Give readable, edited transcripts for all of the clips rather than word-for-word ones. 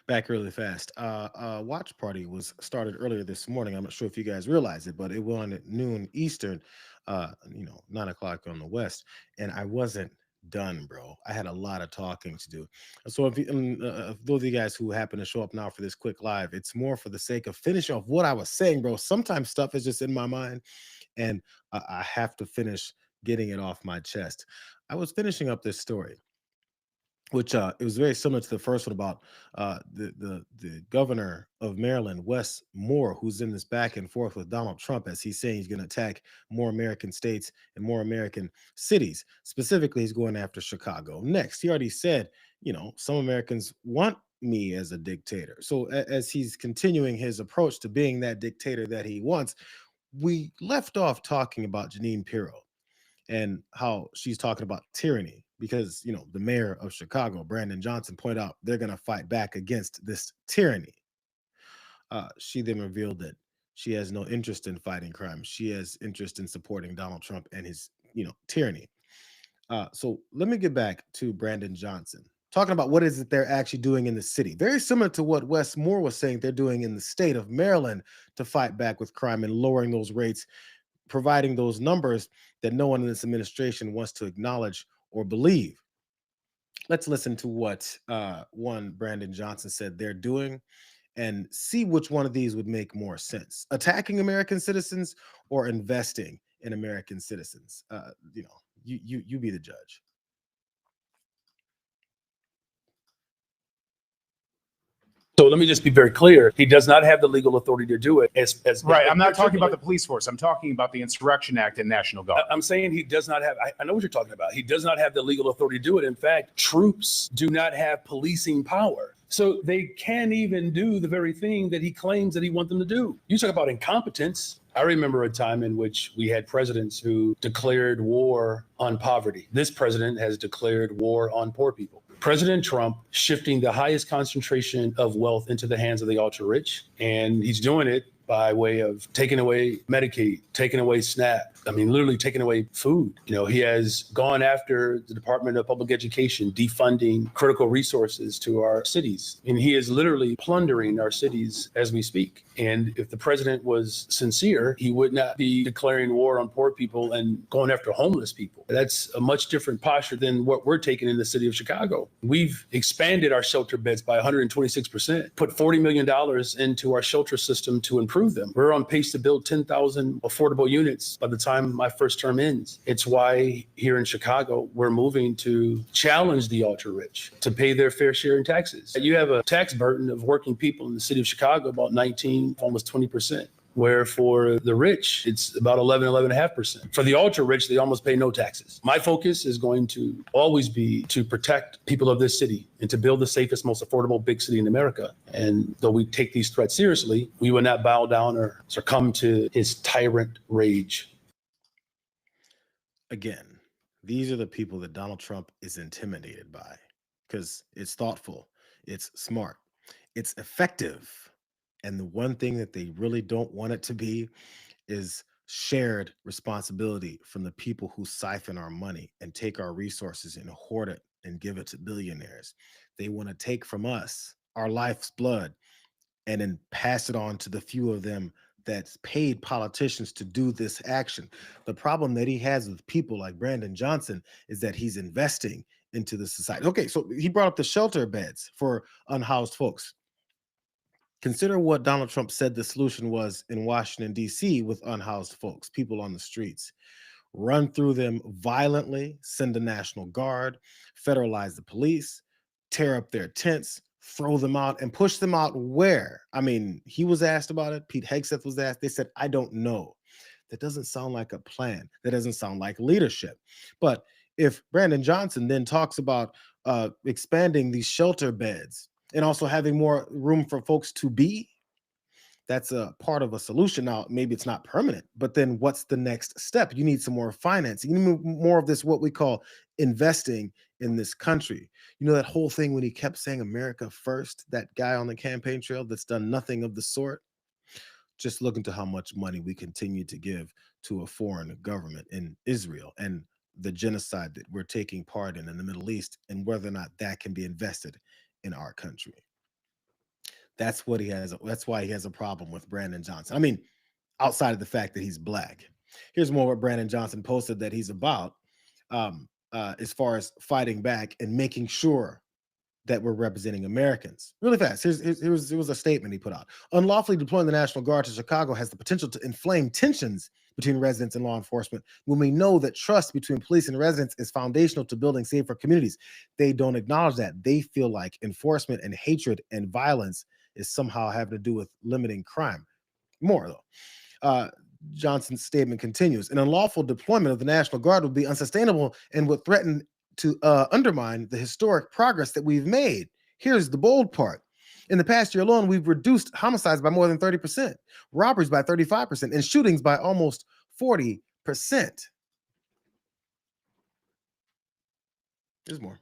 Back really fast. Watch party was started earlier this morning. I'm not sure if you guys realize it, but it was on at noon Eastern, 9 o'clock on the West, and I wasn't done, bro. I had a lot of talking to do. So if those of you guys who happen to show up now for this quick live, it's more for the sake of finishing off what I was saying, bro. Sometimes stuff is just in my mind, and I have to finish getting it off my chest. I was finishing up this story, which it was very similar to the first one about the governor of Maryland, Wes Moore, who's in this back and forth with Donald Trump as he's saying he's going to attack more American states and more American cities. Specifically, he's going after Chicago. Next, he already said, some Americans want me as a dictator. So as he's continuing his approach to being that dictator that he wants, we left off talking about Janine Pirro and how she's talking about tyranny because the mayor of Chicago, Brandon Johnson, pointed out they're going to fight back against this tyranny. She then revealed that she has no interest in fighting crime. She has interest in supporting Donald Trump and his tyranny. So let me get back to Brandon Johnson talking about what is it they're actually doing in the city. Very similar to what Wes Moore was saying they're doing in the state of Maryland to fight back with crime and lowering those rates, providing those numbers that no one in this administration wants to acknowledge or believe. Let's listen to what one Brandon Johnson said they're doing and see which one of these would make more sense: attacking American citizens or investing in American citizens. You be the judge. So let me just be very clear. He does not have the legal authority to do it. Right. I'm not talking about the police force. I'm talking about the Insurrection Act and National Guard. I'm saying he does not have, I know what you're talking about. He does not have the legal authority to do it. In fact, troops do not have policing power. So they can't even do the very thing that he claims that he wants them to do. You talk about incompetence. I remember a time in which we had presidents who declared war on poverty. This president has declared war on poor people. President Trump shifting the highest concentration of wealth into the hands of the ultra rich, and he's doing it by way of taking away Medicaid, taking away SNAP. I mean, literally taking away food. He has gone after the Department of Public Education, defunding critical resources to our cities. And he is literally plundering our cities as we speak. And if the president was sincere, he would not be declaring war on poor people and going after homeless people. That's a much different posture than what we're taking in the city of Chicago. We've expanded our shelter beds by 126%, put $40 million into our shelter system to improve them. We're on pace to build 10,000 affordable units by the time my first term ends. It's why here in Chicago, we're moving to challenge the ultra rich to pay their fair share in taxes. You have a tax burden of working people in the city of Chicago, about 19, almost 20%. Where for the rich, it's about 11.5%. For the ultra rich, they almost pay no taxes. My focus is going to always be to protect people of this city and to build the safest, most affordable big city in America. And though we take these threats seriously, we will not bow down or succumb to his tyrant rage. Again, these are the people that Donald Trump is intimidated by because it's thoughtful, it's smart, it's effective. And the one thing that they really don't want it to be is shared responsibility from the people who siphon our money and take our resources and hoard it and give it to billionaires. They want to take from us our life's blood and then pass it on to the few of them that's paid politicians to do this action. The problem that he has with people like Brandon Johnson is that he's investing into the society. Okay, so he brought up the shelter beds for unhoused folks. Consider what Donald Trump said the solution was in Washington, D.C., with unhoused folks, people on the streets. Run through them violently, send a National Guard, federalize the police, tear up their tents, throw them out, and push them out where? I mean, he was asked about it. Pete Hegseth was asked. They said, I don't know. That doesn't sound like a plan. That doesn't sound like leadership. But if Brandon Johnson then talks about expanding these shelter beds and also having more room for folks to be, that's a part of a solution. Now, maybe it's not permanent, but then what's the next step? You need some more financing. You need more of this, what we call investing in this country. That whole thing when he kept saying America first, that guy on the campaign trail that's done nothing of the sort. Just look into how much money we continue to give to a foreign government in Israel and the genocide that we're taking part in the Middle East, and whether or not that can be invested in our country. That's what he has. That's why he has a problem with Brandon Johnson. I mean, outside of the fact that he's black. Here's more what Brandon Johnson posted that he's about, as far as fighting back and making sure that we're representing Americans. Really fast. Here was a statement he put out. Unlawfully deploying the National Guard to Chicago has the potential to inflame tensions between residents and law enforcement when we know that trust between police and residents is foundational to building safer communities. They don't acknowledge that. They feel like enforcement and hatred and violence is somehow having to do with limiting crime. More, though. Johnson's statement continues. An unlawful deployment of the National Guard would be unsustainable and would threaten to undermine the historic progress that we've made. Here's the bold part. In the past year alone, we've reduced homicides by more than 30%, robberies by 35%, and shootings by almost 40%. There's more.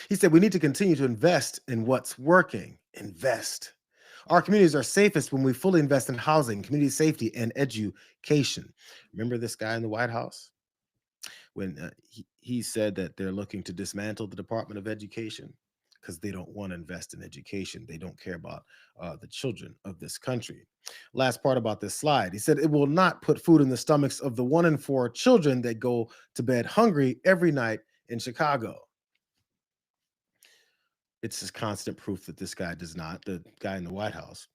He said, we need to continue to invest in what's working. Invest. Our communities are safest when we fully invest in housing, community safety, and education. Remember this guy in the White House? When he said that they're looking to dismantle the Department of Education because they don't want to invest in education. They don't care about the children of this country. Last part about this slide. He said it will not put food in the stomachs of the 1 in 4 children that go to bed hungry every night in Chicago. It's just constant proof that this guy does not, the guy in the White House,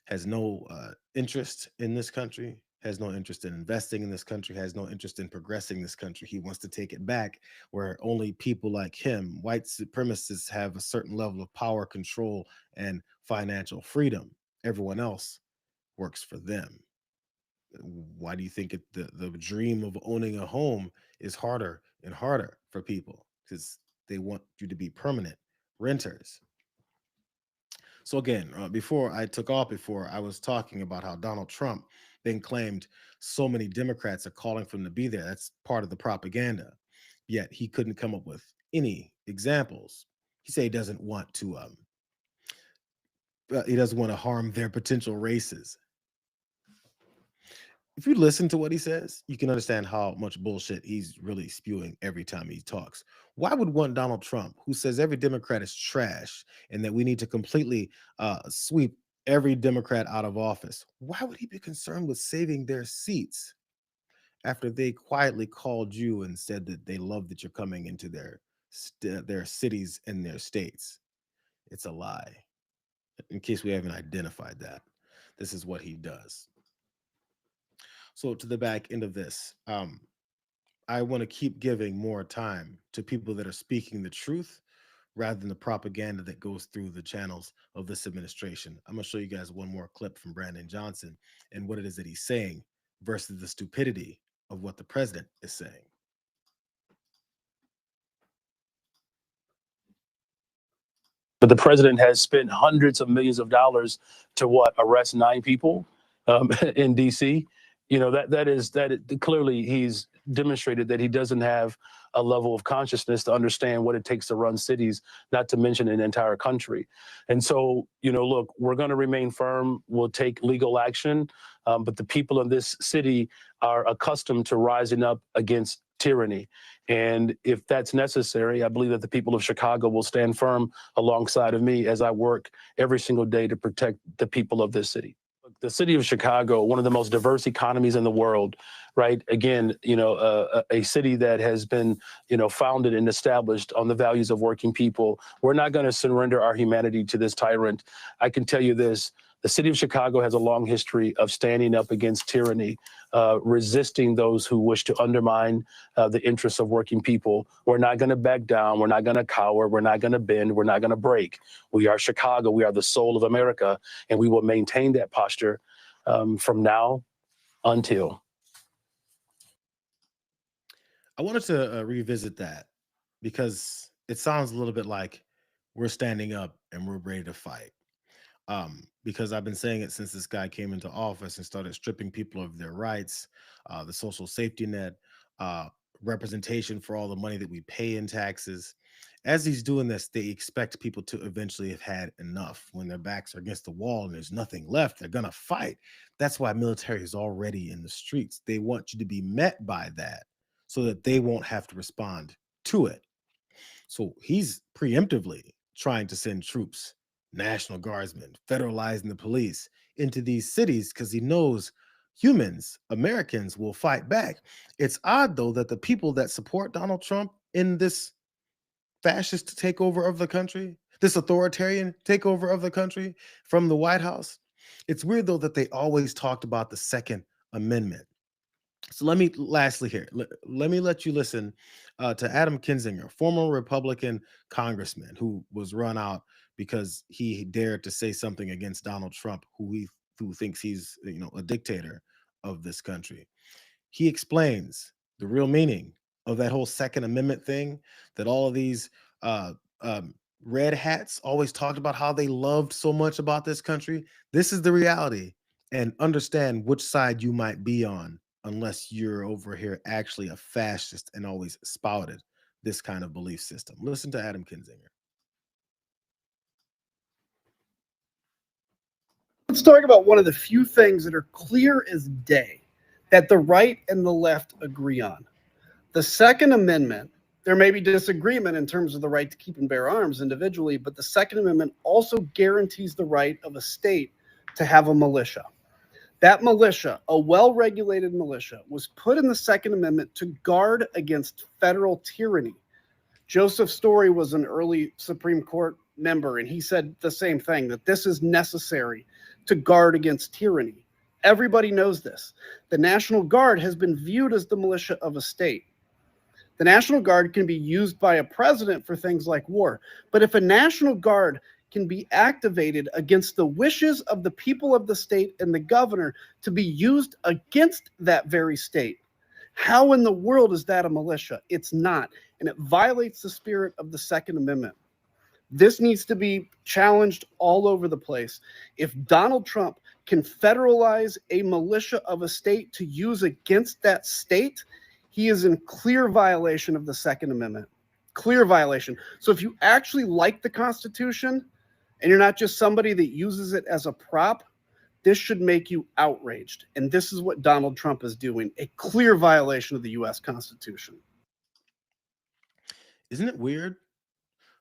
has no interest in this country, has no interest in investing in this country, has no interest in progressing this country. He wants to take it back where only people like him, white supremacists, have a certain level of power, control, and financial freedom. Everyone else works for them. Why do you think the dream of owning a home is harder and harder for people? Because they want you to be permanent renters. So again, before I took off, before I was talking about how Donald Trump then claimed so many Democrats are calling for him to be there. That's part of the propaganda. Yet he couldn't come up with any examples. He said he doesn't want to harm their potential races. If you listen to what he says, you can understand how much bullshit he's really spewing every time he talks. Why would one Donald Trump, who says every Democrat is trash and that we need to completely sweep every Democrat out of office, why would he be concerned with saving their seats after they quietly called you and said that they love that you're coming into their cities and their states? It's a lie. In case we haven't identified that, this is what he does. So to the back end of this, I want to keep giving more time to people that are speaking the truth rather than the propaganda that goes through the channels of this administration. I'm going to show you guys one more clip from Brandon Johnson and what it is that he's saying versus the stupidity of what the president is saying. But the president has spent hundreds of millions of dollars to what, arrest 9 people in D.C. You know, clearly he's demonstrated that he doesn't have a level of consciousness to understand what it takes to run cities, not to mention an entire country. And so, you know, look, we're going to remain firm. We'll take legal action. But the people in this city are accustomed to rising up against tyranny. And if that's necessary, I believe that the people of Chicago will stand firm alongside of me as I work every single day to protect the people of this city. The city of Chicago, one of the most diverse economies in the world, right? Again, you know, a city that has been, you know, founded and established on the values of working people. We're not going to surrender our humanity to this tyrant. I can tell you this. The city of Chicago has a long history of standing up against tyranny, resisting those who wish to undermine the interests of working people. We're not going to back down. We're not going to cower. We're not going to bend. We're not going to break. We are Chicago. We are the soul of America, and we will maintain that posture from now until. I wanted to revisit that because it sounds a little bit like we're standing up and we're ready to fight. Because I've been saying it since this guy came into office and started stripping people of their rights, the social safety net, uh, representation for all the money that we pay in taxes. As he's doing this, they expect people to eventually have had enough. When their backs are against the wall and there's nothing left, they're going to fight. That's why military is already in the streets. They want you to be met by that so that they won't have to respond to it. So he's preemptively trying to send troops National Guardsmen, federalizing the police into these cities because he knows humans, Americans, will fight back. It's odd, though, that the people that support Donald Trump in this fascist takeover of the country, this authoritarian takeover of the country from the White House, it's weird, though, that they always talked about the Second Amendment. So let me lastly here, let me let you listen to Adam Kinzinger, former Republican congressman who was run out because he dared to say something against Donald Trump, who thinks he's a dictator of this country. He explains the real meaning of that whole Second Amendment thing that all of these uh, red hats always talked about how they loved so much about this country. This is the reality, and understand which side you might be on unless you're over here actually a fascist and always spouted this kind of belief system. Listen to Adam Kinzinger. Let's talk about one of the few things that are clear as day that the right and the left agree on. The Second Amendment, there may be disagreement in terms of the right to keep and bear arms individually, but the Second Amendment also guarantees the right of a state to have a militia. That militia, a well-regulated militia, was put in the Second Amendment to guard against federal tyranny. Joseph Story was an early Supreme Court member, and he said the same thing, that this is necessary to guard against tyranny. Everybody knows this. The National Guard has been viewed as the militia of a state. The National Guard can be used by a president for things like war. But if a National Guard can be activated against the wishes of the people of the state and the governor to be used against that very state, how in the world is that a militia? It's not. And it violates the spirit of the Second Amendment. This needs to be challenged all over the place. If Donald Trump can federalize a militia of a state to use against that state, he is in clear violation of the Second Amendment. Clear violation. So if you actually like the Constitution and you're not just somebody that uses it as a prop, this should make you outraged. And this is what Donald Trump is doing, a clear violation of the U.S. Constitution. Isn't it weird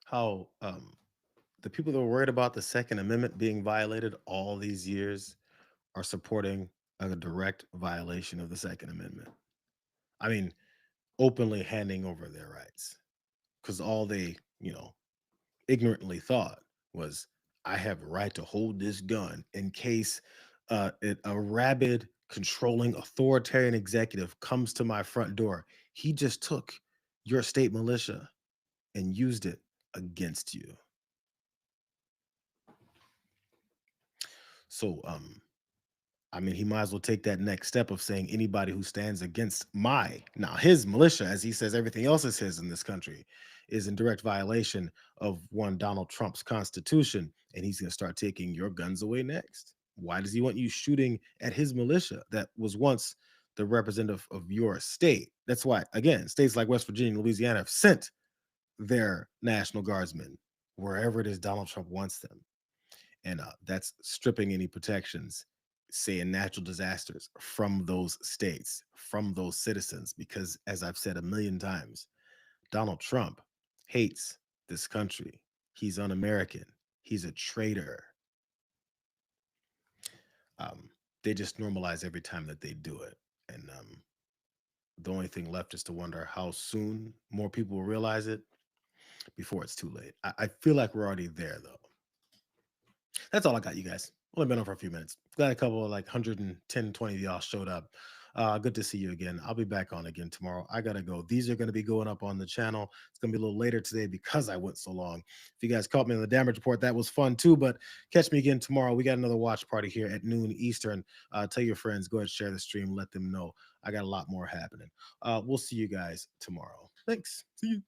how the people that were worried about the Second Amendment being violated all these years are supporting a direct violation of the Second Amendment? I mean, openly handing over their rights because all they, ignorantly thought was, I have a right to hold this gun in case a rabid, controlling, authoritarian executive comes to my front door. He just took your state militia and used it against you. So, I mean, he might as well take that next step of saying anybody who stands against his militia, as he says everything else is his in this country, is in direct violation of one Donald Trump's constitution, and he's going to start taking your guns away next. Why does he want you shooting at his militia that was once the representative of your state? That's why, again, states like West Virginia and Louisiana have sent their National Guardsmen wherever it is Donald Trump wants them. And that's stripping any protections, say in natural disasters, from those states, from those citizens, because as I've said a million times, Donald Trump hates this country. He's un-American. He's a traitor. They just normalize every time that they do it. And the only thing left is to wonder how soon more people will realize it before it's too late. I feel like we're already there, though. That's all I got, you guys. Only been on for a few minutes. Glad a couple of like 110, 20 of y'all showed up. Good to see you again. I'll be back on again tomorrow. I gotta go. These are gonna be going up on the channel. It's gonna be a little later today because I went so long. If you guys caught me on the damage report, that was fun too. But catch me again tomorrow. We got another watch party here at noon Eastern. Tell your friends, go ahead and share the stream. Let them know I got a lot more happening. We'll see you guys tomorrow. Thanks. See you.